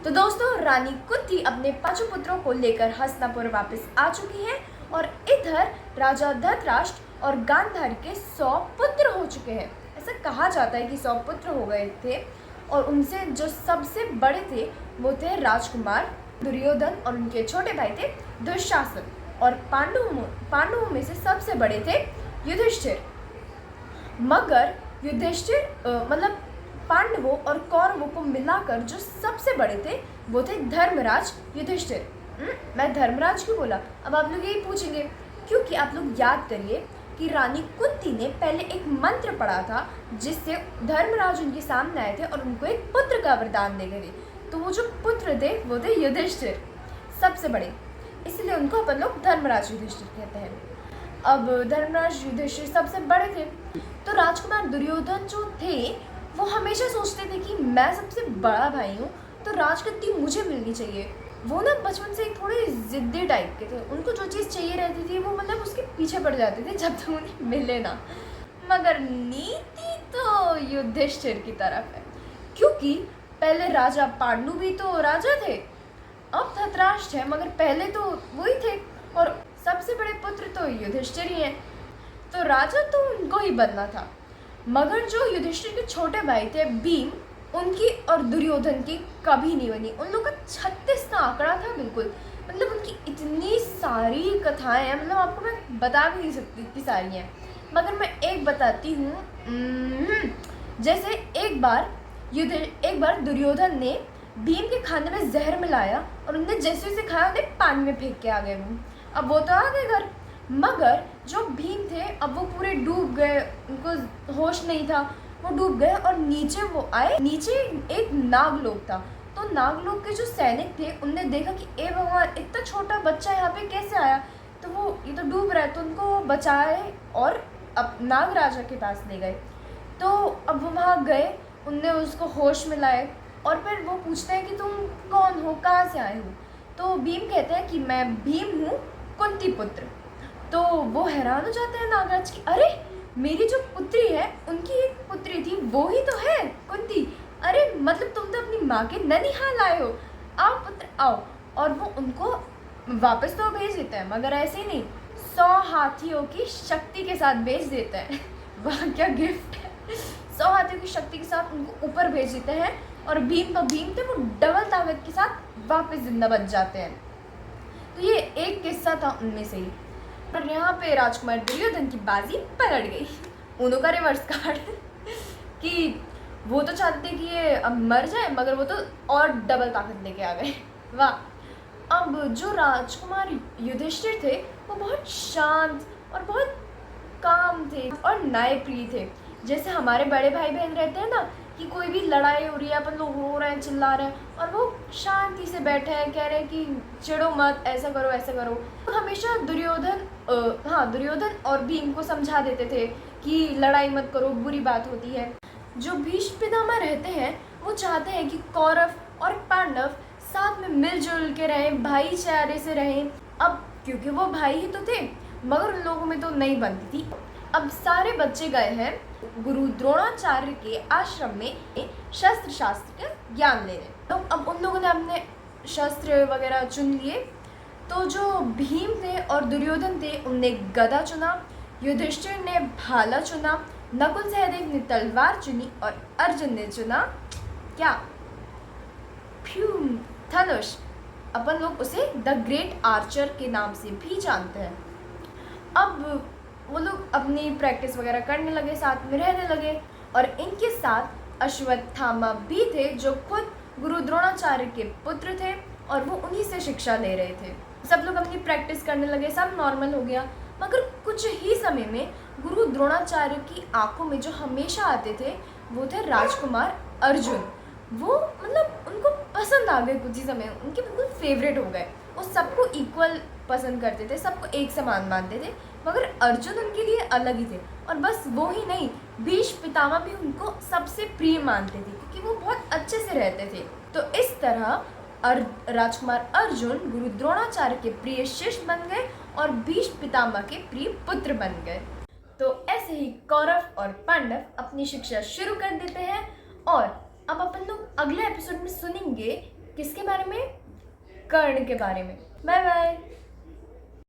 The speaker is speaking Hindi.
तो दोस्तों, रानी कुंती अपने 5 पुत्रों को लेकर हस्तिनापुर वापस आ चुकी है और इधर राजा धृतराष्ट्र और गांधारी के 100 पुत्र हो चुके हैं। ऐसा कहा जाता है कि 100 पुत्र हो गए थे और उनसे जो सबसे बड़े थे वो थे राजकुमार दुर्योधन और उनके छोटे भाई थे दुशासन, और पांडवों में से सबसे बड़े थे युधिष्ठिर। मगर युधिष्ठिर मतलब पांडवों और कौरवों को मिलाकर जो सबसे बड़े थे वो थे धर्मराज युधिष्ठिर। मैं धर्मराज क्यों बोला? अब आप लोग यही पूछेंगे, क्योंकि आप लोग याद करिए कि रानी कुंती ने पहले एक मंत्र पढ़ा था जिससे धर्मराज उनके सामने आए थे और उनको एक पुत्र का वरदान दे गए थे। तो वो जो पुत्र थे वो थे युधिष्ठिर, सबसे बड़े, इसलिए उनको अपन लोग धर्मराज युधिष्ठिर कहते हैं। अब धर्मराज युधिष्ठिर सबसे बड़े थे, तो राजकुमार दुर्योधन जो थे वो हमेशा सोचते थे कि मैं सबसे बड़ा भाई हूँ तो राजगद्दी मुझे मिलनी चाहिए। वो ना बचपन से थोड़े ज़िद्दी टाइप के थे, उनको जो चीज़ चाहिए रहती थी वो मतलब उसके पीछे पड़ जाते थे जब तक उन्हें मिले ना। मगर नीति तो युधिष्ठिर की तरफ है, क्योंकि पहले राजा पांडु भी तो राजा थे, अब धृतराष्ट्र है, मगर पहले तो वही थे और सबसे बड़े पुत्र तो युधिष्ठिर ही हैं, तो राजा तो उनको ही बनना था। मगर जो युधिष्ठिर के छोटे भाई थे भीम, उनकी और दुर्योधन की कभी नहीं बनी। उन लोगों का 36 का आंकड़ा था बिल्कुल, मतलब उनकी इतनी सारी कथाएं हैं, मतलब आपको मैं बता भी नहीं सकती इतनी सारी हैं, मगर मैं एक बताती हूँ। जैसे एक बार दुर्योधन ने भीम के खाने में जहर मिलाया और उन्हें जैसे उसे खाया उन्हें पानी में फेंक के आ गए वो। अब वो तो आ गए घर, मगर जो भीम थे अब वो पूरे डूब गए, उनको होश नहीं था, वो डूब गए और नीचे वो आए, नीचे एक नागलोक था। तो नागलोक के जो सैनिक थे उनने देखा कि ए भगवान, इतना छोटा बच्चा यहाँ पे कैसे आया, तो वो ये तो डूब रहा है, तो उनको बचाए और अब नागराजा के पास ले गए। तो अब वो वहाँ गए, उनने उसको होश में लाए और फिर वो पूछते हैं कि तुम कौन हो, कहाँ से आए हो? तो भीम कहते हैं कि मैं भीम हूँ, कुंती पुत्र। तो वो हैरान हो जाते हैं नागराज की, अरे मेरी जो पुत्री है उनकी एक पुत्री थी, वो ही तो है कुंती। अरे मतलब तुम तो अपनी माँ के ननिहाल आए हो, आओ पुत्र आओ। और वो उनको वापस तो भेज देते हैं, मगर ऐसे ही नहीं, 100 हाथियों की शक्ति के साथ भेज देते हैं। वाह क्या गिफ्ट है! 100 हाथियों की शक्ति के साथ उनको ऊपर भेज देते हैं और भीम थे वो डबल ताकत के साथ वापस जिंदा बच जाते हैं। तो ये एक किस्सा था उनमें से ही। पर यहाँ पे राजकुमार दुर्योधन की बाजी पलट गई, उन्हों का रिवर्स कार्ड कि वो तो चाहते थे कि ये अब मर जाए, मगर वो तो और डबल ताकत लेके आ गए। वाह! अब जो राजकुमार युधिष्ठिर थे वो बहुत शांत और बहुत काम थे और न्यायप्रिय थे। जैसे हमारे बड़े भाई बहन रहते हैं ना, कि कोई भी लड़ाई हो रही है, अपन लोग रो रहे हैं, चिल्ला रहे हैं और वो शांति से बैठे हैं, कह रहे हैं कि चिढ़ो मत, ऐसा करो ऐसा करो। तो हमेशा दुर्योधन और भीम को समझा देते थे कि लड़ाई मत करो, बुरी बात होती है। जो भीष्म पितामह रहते हैं वो चाहते हैं कि कौरव और पांडव साथ में मिलजुल के रहें, भाईचारे से रहें। अब क्योंकि वो भाई ही तो थे, मगर उन लोगों में तो नहीं बनती थी। अब सारे बच्चे गए हैं गुरु द्रोणाचार्य के आश्रम में शस्त्र शास्त्र का ज्ञान लेने। तो अब उन लोगों ने अपने शस्त्र वगैरह चुन लिए। तो जो भीम थे और दुर्योधन थे उनने गदा चुना, युधिष्ठिर ने भाला चुना, नकुल सहदेव ने तलवार चुनी और अर्जुन ने चुना क्या? धनुष। अपन लोग उसे द ग्रेट आर्चर के नाम से भी जानते हैं। अब वो लोग अपनी प्रैक्टिस वगैरह करने लगे, साथ में रहने लगे और इनके साथ अश्वत्थामा भी थे जो खुद गुरु द्रोणाचार्य के पुत्र थे और वो उन्हीं से शिक्षा ले रहे थे। सब लोग अपनी प्रैक्टिस करने लगे, सब नॉर्मल हो गया। मगर कुछ ही समय में गुरु द्रोणाचार्य की आंखों में जो हमेशा आते थे वो थे राजकुमार अर्जुन। वो मतलब उनको पसंद आ गए, कुछ ही समय उनके बिल्कुल फेवरेट हो गए। वो सबको इक्वल पसंद करते थे, सबको एक समान मानते थे, मगर अर्जुन उनके लिए अलग ही थे। और बस वो ही नहीं, भीष्म पितामह भी उनको सबसे प्रिय मानते थे क्योंकि वो बहुत अच्छे से रहते थे। तो इस तरह राजकुमार अर्जुन गुरु द्रोणाचार्य के प्रिय शिष्य बन गए और भीष्म पितामह के प्रिय पुत्र बन गए। तो ऐसे ही कौरव और पांडव अपनी शिक्षा शुरू कर देते हैं और अब अपन लोग अगले एपिसोड में सुनेंगे किसके बारे में? कर्ण के बारे में। Bye bye.